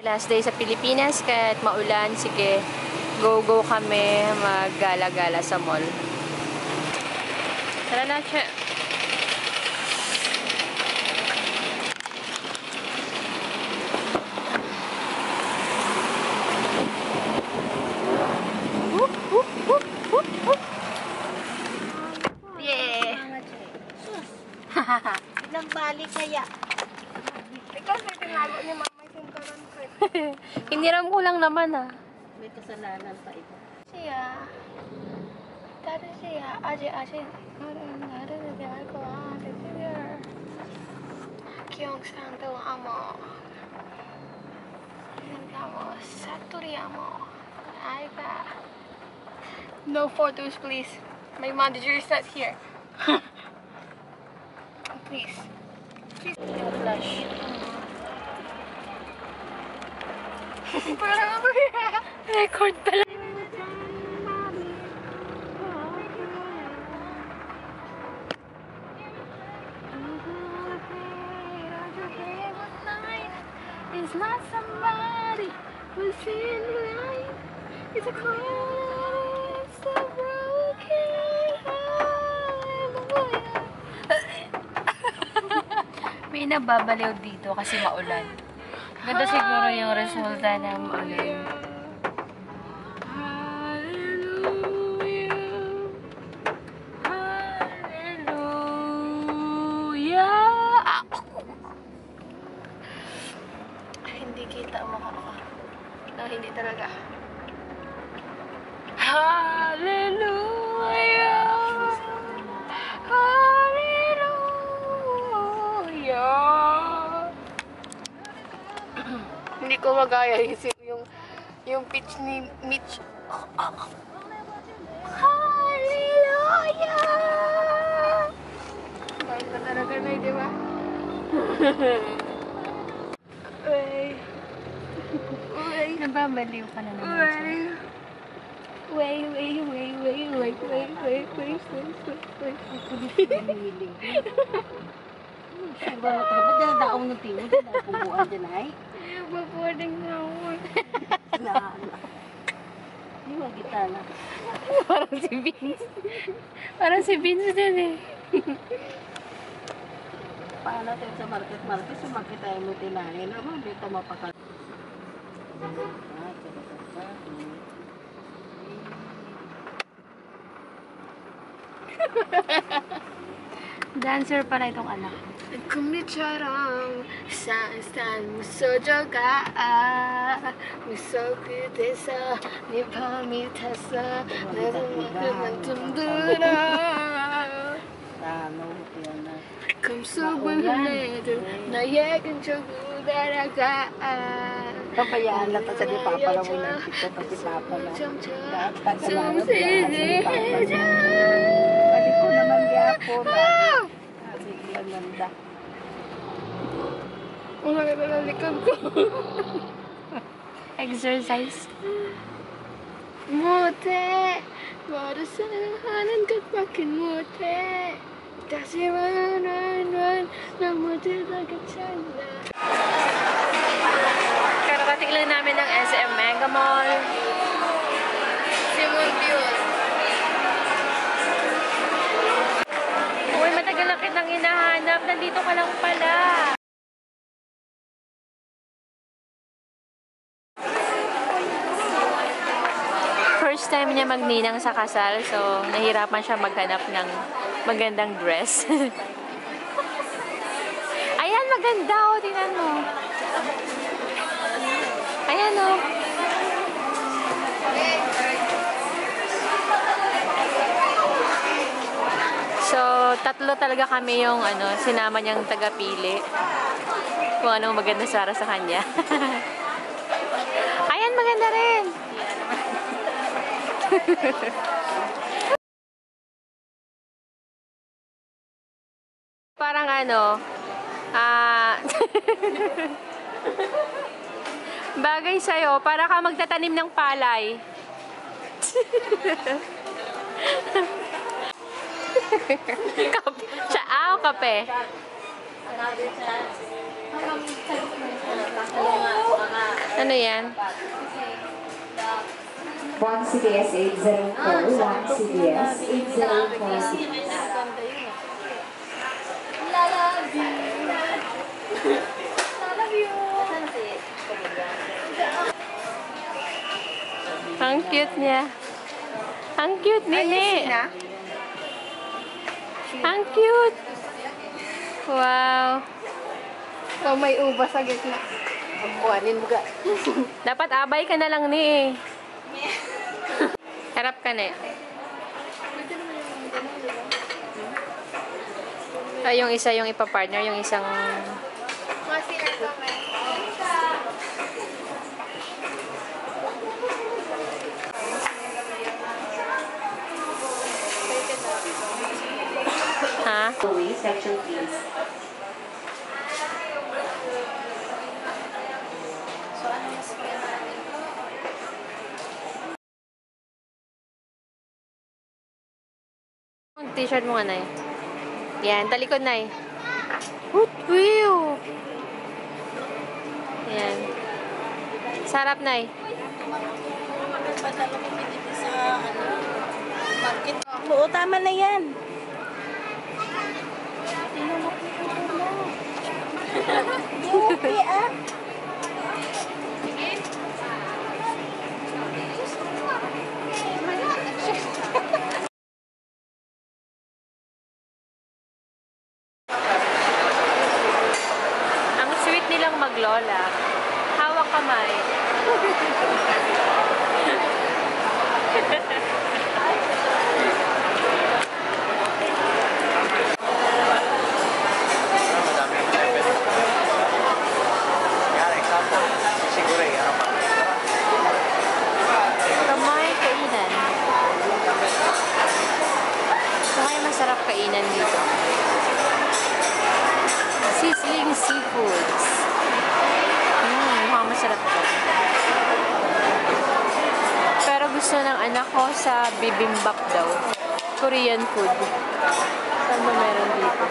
Last day sa Pilipinas, kahit maulan, sige, go kami maggala-gala sa mall. Tara na, siya. Yeah! Ilang balik kaya? Ikaw sa tinalo ni Mama yung karan ko. Hiniram ko lang naman ah. May kasalanan pa ito. Siya. Dati siya. Aji. Kyungsangdo amo. Satori amo. Aiga. No photos, please. My manager is not here. Please. Please. Flash. Record pala. It's not somebody who's in life. It's a cross so broken. May nababaliw dito kasi maulan. Ganda siguro yung resulta ng maulan. Hindi kita ang mukha ko. No, hindi talaga. Hallelujah! Hallelujah! Hindi ko magaya yung pitch ni Mitch. Hallelujah! Dahil ko talaga na, di ba? Nababaliw ka na naman. Wait. Ba, tapos dyan daong ng tingin, dyan daong pumbuan dyan ay. Baboarding na ako. Hindi mo gitana. Parang si Vince. Parang si Vince din eh. Paano tayo sa market, sumakit tayo mo tinahin. Naman, dito mapakal. Dancer pala itong anak. 꿈이처럼 산산 무서져가 무서 끝에서 네 밤이 탔어 내가 그만 좀 들어 금속을 흘려도 나의 근처로 날아가 Pabayaan lang kasi di papalawin ng tito pati papala. 숨쉬게 Balik ko naman gyapon. Biglang ganda. Ang ganda ng likod ko. Exercise. 못해 너를 사랑하는 것밖엔 못해 다시 run 너무 들어가잖아 Kararating lang namin ng SM Mega Mall. Simon Dion Uy, matagal na kitang hinahanap. Nandito ka lang pala. First time niya magninang sa kasal, so nahirapan siya maghanap ng magandang dress. Ayan, maganda oh. Tingnan mo. Ayan oh. So, tatlo talaga kami yung sinama niyang tagapili. Kung anong maganda para sa kanya. Ayan, maganda rin. Parang bagay sa'yo, para ka magtatanim ng palay. Kape. Kape. Ano yan? 1 CBS 804, 1 CBS 804. Ang cute niya. Ang cute, Nini. Ang cute. Wow. Oh, may uba sa gitna. Kuhanin mo ka. Dapat abay ka na lang, ni. Harap ka na. Ay, yung isa yung ipapartner, yung isang... Masira to, man. Ha? Section please. Ang t-shirt mo nga, Nay. Yan, talikod, Nay. Whew! Yan. Sarap, Nay. Market. Oo, tama na yan. Okay, ah. Ang sweet nilang maglola. Hawak kamay. Kamay kainan. Kamay masarap kainan dito. Sizzling Seafoods. Mukhang masarap to. Pero gusto ng anak ko sa bibimbap daw. Korean food. Saan ba meron dito?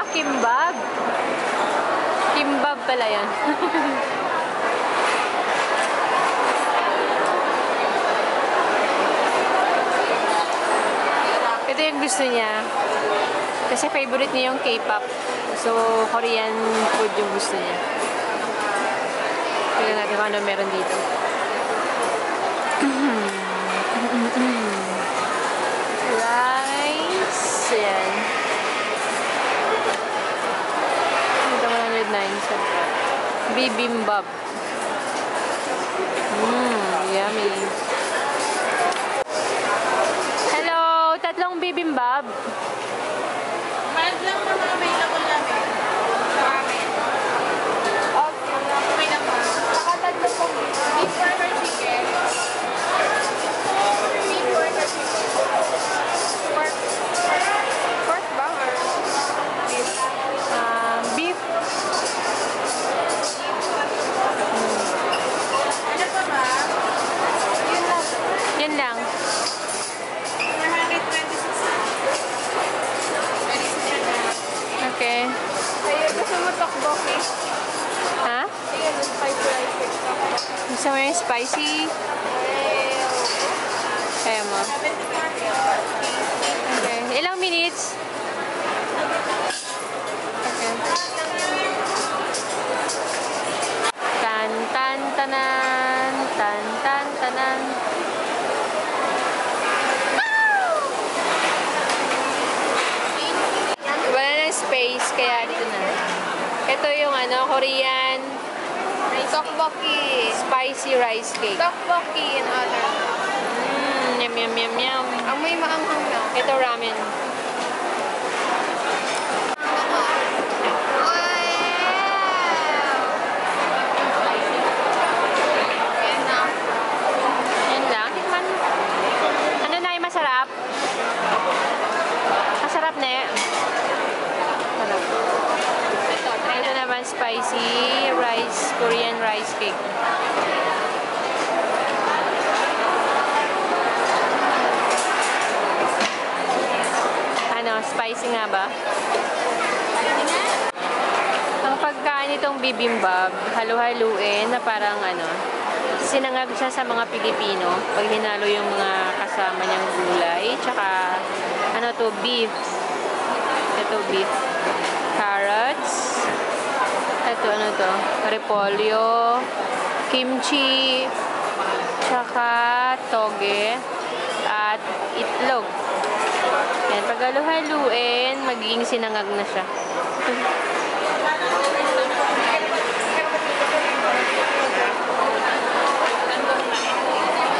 Kimbab. Kimbab pala yan. Ito yung gusto niya. Kasi favorite niya yung K-pop. So, Korean food yung gusto niya. Tignan natin kung ano meron dito. Rice. Ayan. 109 bibimbap. Yummy. Hello, tatlong bibimbap. Mild lang naman available namin. Sa amin. Okay naman. Nakatatlo po. Beef burger chicken. Beef burger chicken. Pork. Pork ba or beef? Beef. Ano pa ba? Yun lang. Yan lang. 426. Okay. Ayun, gusto mo tokboki? Ha? Ayun, yung spicy rice with tokboki. Gusto mo yung spicy? Kaya mo. Okay. Ilang minutes? Okay. Tan tan tanan, tan tan tanan. space, kaya dito na. Ito yung Korean Tteokbokki. spicy rice cake. Tteokbokki in other. Yum, yum, yum, yum. Amoy maanghang na. Ito ramen. Yan na. Yan lang. Tikman. Ano na yung masarap? Masarap na eh. Sarap. Ito naman spicy rice, Korean rice cake. Spicy nga ba? Ang pagkain itong bibimbap, halo-haluin na parang sinangag siya sa mga Pilipino. Pag hinalo yung mga kasama niyang gulay, tsaka beef. Ito beef. Carrots. Ito repolyo, kimchi, tsaka toge, at itlog. Yan, pag halo-haluin, magiging sinangag na siya.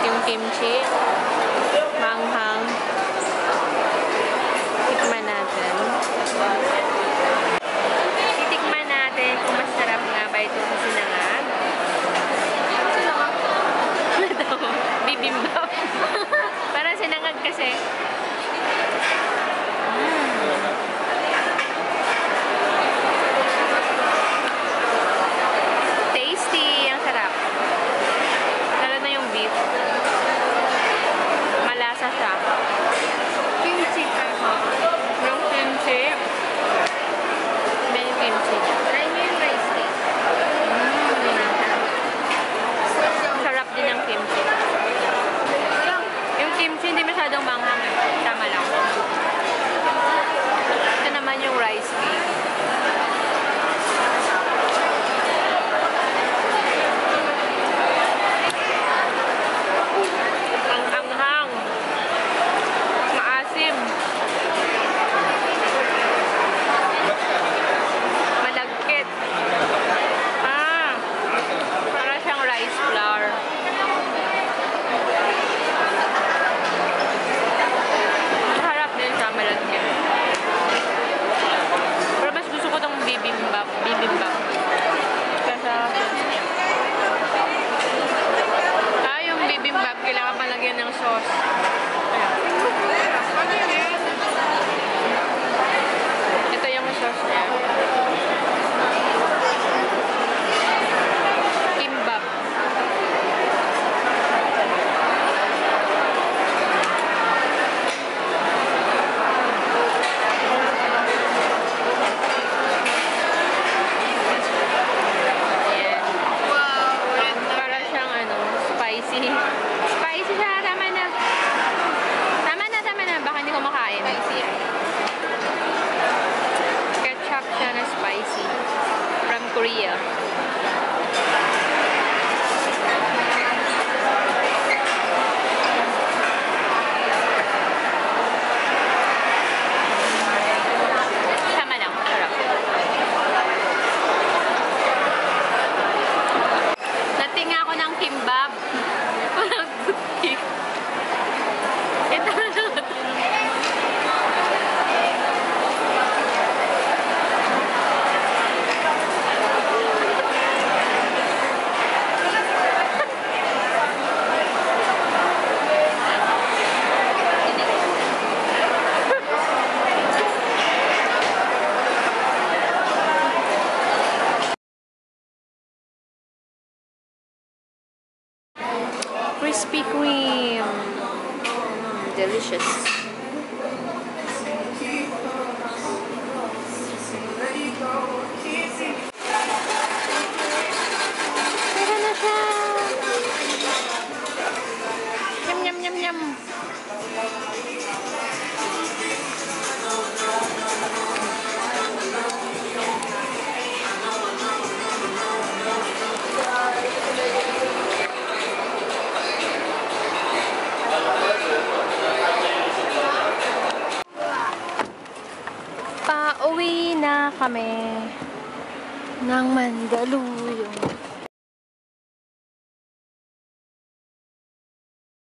Yung kimchi, manghang. Tikman natin. Titikman natin kung masarap nga ba ito sa sinangag. Bibimbap. Parang sinangag kasi. Tasty. Ang sarap. Lalo na yung beef. Malasa siya. Kimchi pa mo. Yung kimchi. May kimchi. Try mo yung rice cake. Sarap din ang kimchi. Yung kimchi hindi masyadong manghang. Tama lang. Ito naman yung rice cake. Ang anghang. Maasim. Malagkit. Para siyang rice flour. Masarap din siya, malagkit. Pero mas gusto ko tong bibimbap. Kasi yung bibimbap, kailangan palagyan ng sauce. Ito yung sauce niya. Kimbap. Ayan. Para siyang spicy. Spicy siya. Tama na. Baka hindi ko makain. Spicy. Ketchup siya na spicy. From Korea. Tama lang. Masarap. Natinga ako ng kimbap. Walang toothpick. Ito na. Pauwi na kami ng Mandaluyong.